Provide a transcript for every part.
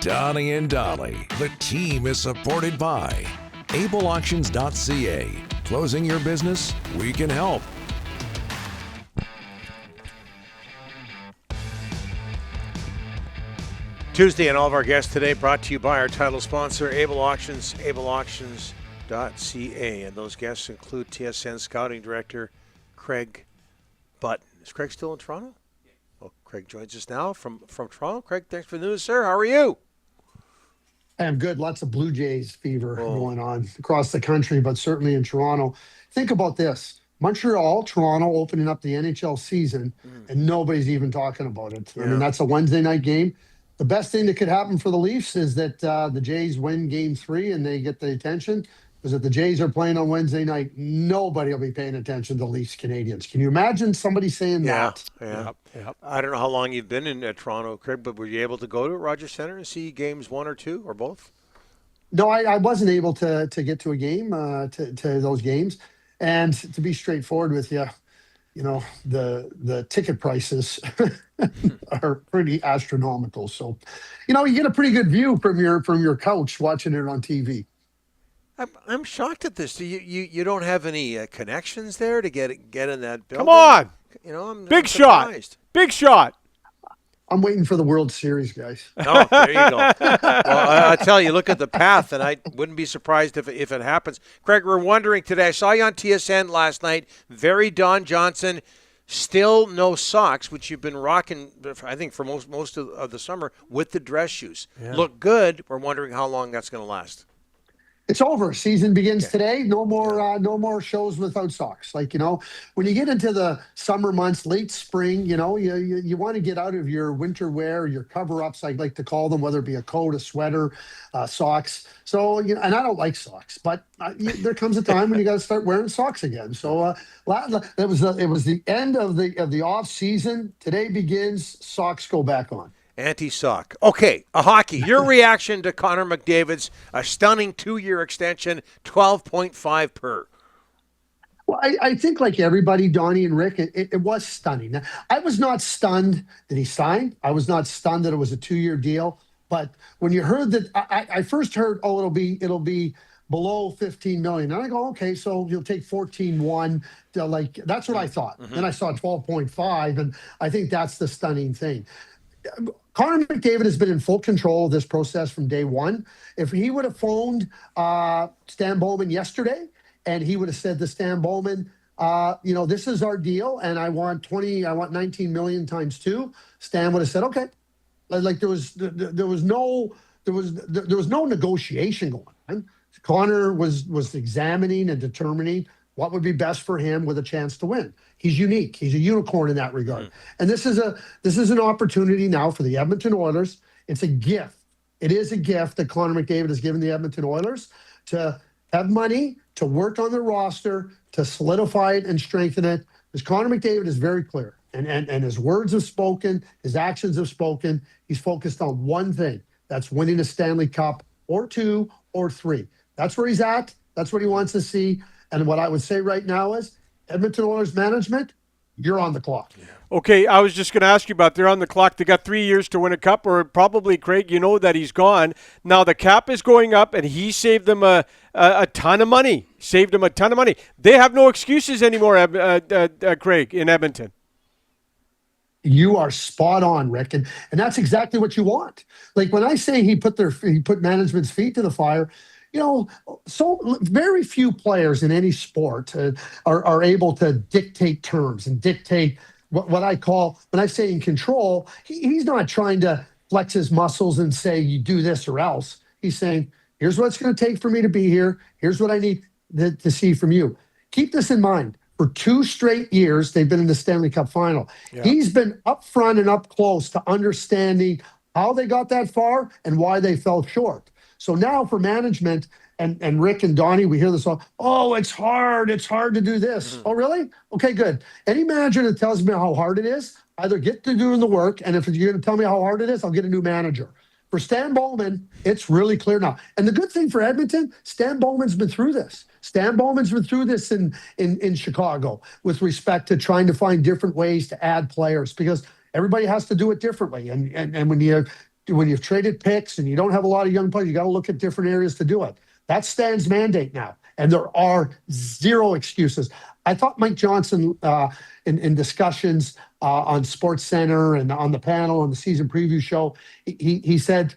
Donnie and Dolly. The team is supported by ableauctions.ca. Closing your business? We can help. Tuesday, and all of our guests today brought to you by our title sponsor, Able Auctions, ableauctions.ca. And those guests include TSN Scouting Director Craig Button. Is Craig still in Toronto? Yeah. Well, Craig joins us now from Toronto. Craig, thanks for the news, sir. How are you? I'm good. Lots of Blue Jays fever going on across the country, but certainly in Toronto. Think about this. Montreal, Toronto opening up the NHL season, and nobody's even talking about it. Yeah. I mean, that's a Wednesday night game. The best thing that could happen for the Leafs is that the Jays win Game 3 and they get the attention. Because if the Jays are playing on Wednesday night, nobody will be paying attention to the Leafs Canadians. Can you imagine somebody saying that? Yeah. I don't know how long you've been in Toronto, Craig, but were you able to go to Rogers Centre and see games 1 or 2 or both? No, I wasn't able to get to a game, to those games. And to be straightforward with you, you know, the ticket prices are pretty astronomical. So, you know, you get a pretty good view from your couch watching it on TV. I'm shocked at this. You don't have any connections there to get in that building? Come on. You know, I'm Big surprised. shot. Big shot. I'm waiting for the World Series, guys. Oh, there you go. Well, I tell you, look at the path, and I wouldn't be surprised if it happens. Craig, we're wondering today, I saw you on TSN last night, very Don Johnson, still no socks, which you've been rocking, I think, for most of the summer with the dress shoes. Yeah. Look good. We're wondering how long that's going to last. It's over. Season begins today. No more shows without socks. Like, you know, when you get into the summer months, late spring, you know, you want to get out of your winter wear, your cover-ups, I like to call them, whether it be a coat, a sweater, socks. So, you know, and I don't like socks, but there comes a time when you got to start wearing socks again. So it was the end of the off season. Today begins. Socks go back on. Anti-sock. Okay, hockey. Your reaction to Connor McDavid's a stunning 2-year extension, 12.5 per. Well, I think like everybody, Donnie and Rick, it was stunning. I was not stunned that he signed. I was not stunned that it was a 2-year deal. But when you heard that, I first heard, it'll be below 15 million. And I go, okay, so you'll take 14.1. Like, that's what I thought. Mm-hmm. Then I saw 12.5, and I think that's the stunning thing. Connor McDavid has been in full control of this process from day one. If he would have phoned Stan Bowman yesterday and he would have said to Stan Bowman, you know, this is our deal and I want 19 million times 2, Stan would have said, okay. Like there was no negotiation going on. Connor was examining and determining what would be best for him with a chance to win. He's unique. He's a unicorn in that regard. And this is an opportunity now for the Edmonton Oilers. It's a gift. It is a gift that Connor McDavid has given the Edmonton Oilers to have money, to work on the roster, to solidify it and strengthen it. Because Connor McDavid is very clear. And his words have spoken, his actions have spoken. He's focused on one thing. That's winning a Stanley Cup or 2 or 3. That's where he's at. That's what he wants to see. And what I would say right now is, Edmonton Oilers management, you're on the clock. Yeah. Okay, I was just going to ask you about they're on the clock. They got 3 years to win a cup, or probably, Craig, you know that he's gone. Now the cap is going up, and he saved them a ton of money. Saved them a ton of money. They have no excuses anymore, Craig, in Edmonton. You are spot on, Rick, and that's exactly what you want. Like when I say he put management's feet to the fire. You know, so very few players in any sport are able to dictate terms and dictate what I call, when I say in control, he's not trying to flex his muscles and say, you do this or else. He's saying, here's what it's going to take for me to be here. Here's what I need to see from you. Keep this in mind. For 2 straight years, they've been in the Stanley Cup final. Yeah. He's been up front and up close to understanding how they got that far and why they fell short. So now for management, and Rick and Donnie, we hear this all, oh, it's hard to do this. Mm-hmm. Oh, really? Okay, good. Any manager that tells me how hard it is, either get to doing the work, and if you're going to tell me how hard it is, I'll get a new manager. For Stan Bowman, it's really clear now. And the good thing for Edmonton, Stan Bowman's been through this. Stan Bowman's been through this in Chicago with respect to trying to find different ways to add players, because everybody has to do it differently. And when you when you've traded picks and you don't have a lot of young players, you got to look at different areas to do it. That's Stan's mandate now, and there are zero excuses. I thought Mike Johnson, in discussions on Sports Center and on the panel on the season preview show, he said,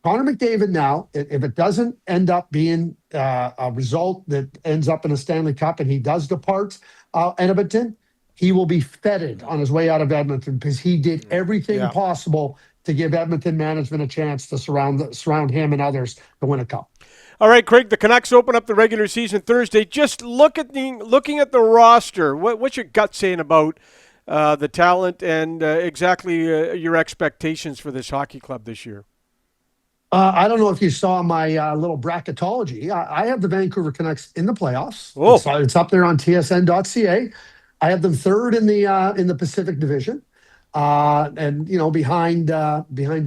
Connor McDavid now, if it doesn't end up being a result that ends up in a Stanley Cup and he does depart Edmonton, he will be feted on his way out of Edmonton because he did everything possible to give Edmonton management a chance to surround him and others to win a cup. All right, Craig, the Canucks open up the regular season Thursday. Just looking at the roster, what's your gut saying about the talent and exactly your expectations for this hockey club this year? I don't know if you saw my little bracketology. I have the Vancouver Canucks in the playoffs. Oh. It's up there on tsn.ca. I have them third in the Pacific Division, and behind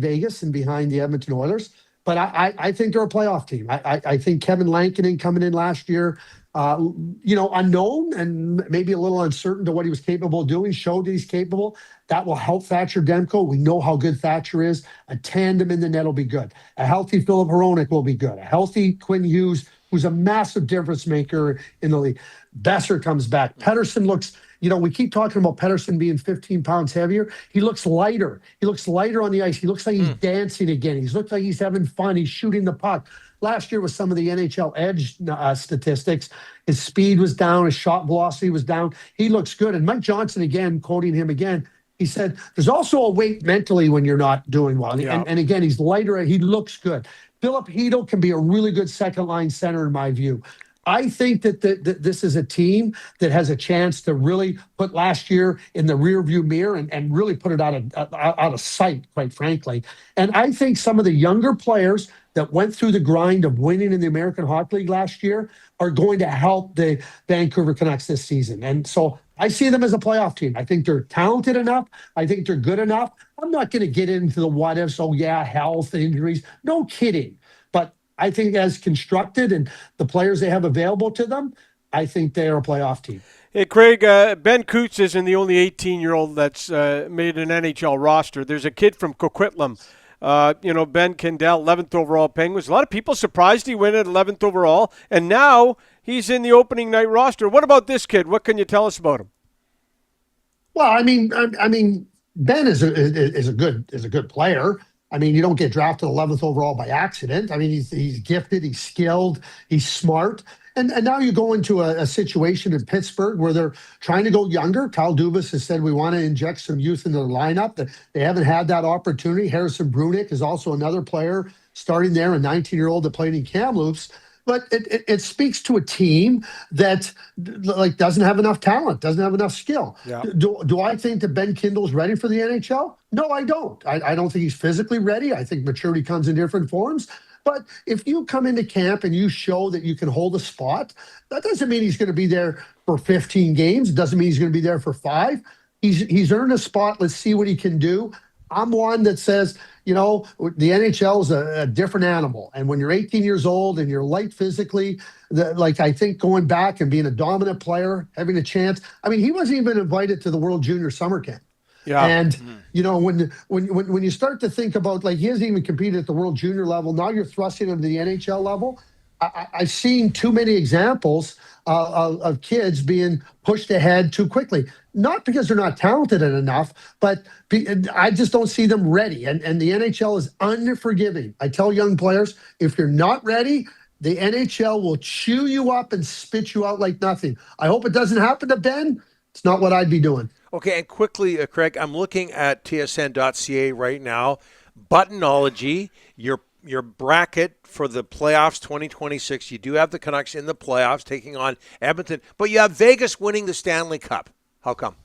Vegas and behind the Edmonton Oilers. But I think they're a playoff team. I think Kevin Lankinen coming in last year, unknown and maybe a little uncertain to what he was capable of doing, showed that he's capable. That will help Thatcher Demko. We know how good Thatcher is. A tandem in the net will be good. A healthy Philip Hronek will be good. A healthy Quinn Hughes, who's a massive difference maker in the league. Besser comes back. Pettersson looks, we keep talking about Pettersson being 15 pounds heavier. He looks lighter. He looks lighter on the ice. He looks like he's dancing again. He looks like he's having fun. He's shooting the puck. Last year with some of the NHL edge statistics, his speed was down, his shot velocity was down. He looks good. And Mike Johnson, again, quoting him again, he said, there's also a weight mentally when you're not doing well. And again, he's lighter. He looks good. Philip Hedl can be a really good second-line center in my view. I think that this is a team that has a chance to really put last year in the rearview mirror and really put it out of sight, quite frankly. And I think some of the younger players that went through the grind of winning in the American Hockey League last year are going to help the Vancouver Canucks this season. And so I see them as a playoff team. I think they're talented enough. I think they're good enough. I'm not going to get into the what ifs. Oh, yeah, health, injuries. No kidding. But I think as constructed and the players they have available to them, I think they are a playoff team. Hey, Craig, Ben Coots isn't the only 18-year-old that's made an NHL roster. There's a kid from Coquitlam. Ben Kendall, 11th overall Penguins. A lot of people surprised he went at 11th overall, and now he's in the opening night roster. What about this kid? What can you tell us about him? Well, I mean, Ben is a good player. I mean, you don't get drafted 11th overall by accident. I mean, he's gifted, he's skilled, he's smart. And now you go into a situation in Pittsburgh where they're trying to go younger. Kyle Dubas has said we want to inject some youth into the lineup. That they haven't had that opportunity. Harrison Brunick is also another player starting there, a 19-year-old that played in Kamloops. But it speaks to a team that doesn't have enough talent, doesn't have enough skill. Yeah. Do I think that Ben Kindle's ready for the NHL? No, I don't. I don't think he's physically ready. I think maturity comes in different forms. But if you come into camp and you show that you can hold a spot, that doesn't mean he's going to be there for 15 games. It doesn't mean he's going to be there for 5. He's earned a spot. Let's see what he can do. I'm one that says, the NHL is a different animal. And when you're 18 years old and you're light physically, I think going back and being a dominant player, having a chance. I mean, he wasn't even invited to the World Junior Summer Camp. Yeah. And, when you start to think about, he hasn't even competed at the World Junior level. Now you're thrusting him to the NHL level. I've seen too many examples of kids being pushed ahead too quickly. Not because they're not talented enough, but I just don't see them ready. And the NHL is unforgiving. I tell young players, if you're not ready, the NHL will chew you up and spit you out like nothing. I hope it doesn't happen to Ben. It's not what I'd be doing. Okay, and quickly, Craig, I'm looking at tsn.ca right now. Buttonology, your bracket for the playoffs 2026. You do have the Canucks in the playoffs taking on Edmonton, but you have Vegas winning the Stanley Cup. How come?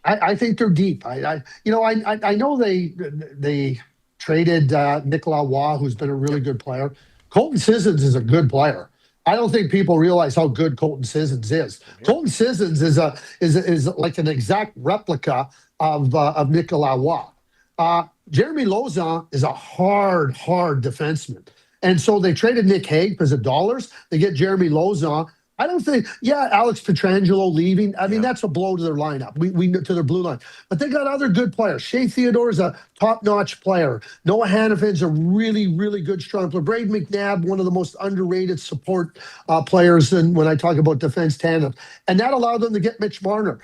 I think they're deep. I know they traded Nicolas Waugh, who's been a really good player. Colton Sissons is a good player. I don't think people realize how good Colton Sissons is. Yeah. Colton Sissons is like an exact replica of Nicolas Waugh. Jeremy Lauzon is a hard defenseman. And so they traded Nick Hague because of dollars. They get Jeremy Lauzon. I don't think, Alex Pietrangelo leaving. I mean, that's a blow to their lineup. We to their blue line. But they got other good players. Shea Theodore is a top-notch player. Noah Hannafin's a really, really good, strong player. Braden McNabb, one of the most underrated support players when I talk about defense tandem. And that allowed them to get Mitch Marner.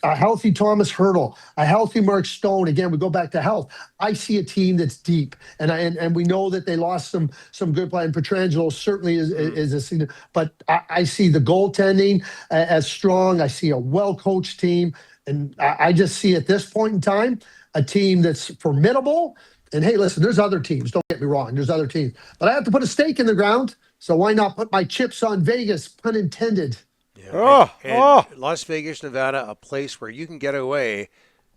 A healthy Thomas Hertl, a healthy Mark Stone. Again, we go back to health. I see a team that's deep, and we know that they lost some good play. And Pietrangelo certainly is a senior, but I see the goaltending as strong. I see a well-coached team, and I just see at this point in time a team that's formidable. And hey, listen, there's other teams. Don't get me wrong. There's other teams, but I have to put a stake in the ground. So why not put my chips on Vegas? Pun intended. Yeah. And Las Vegas, Nevada, a place where you can get away,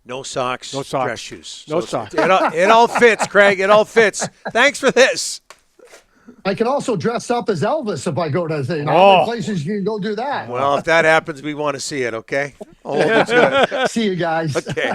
no socks, dress shoes. No socks. It all fits, Craig. It all fits. Thanks for this. I can also dress up as Elvis if I go to places you can go do that. Well, if that happens, we want to see it, okay? I'll hold you to it. See you guys. Okay.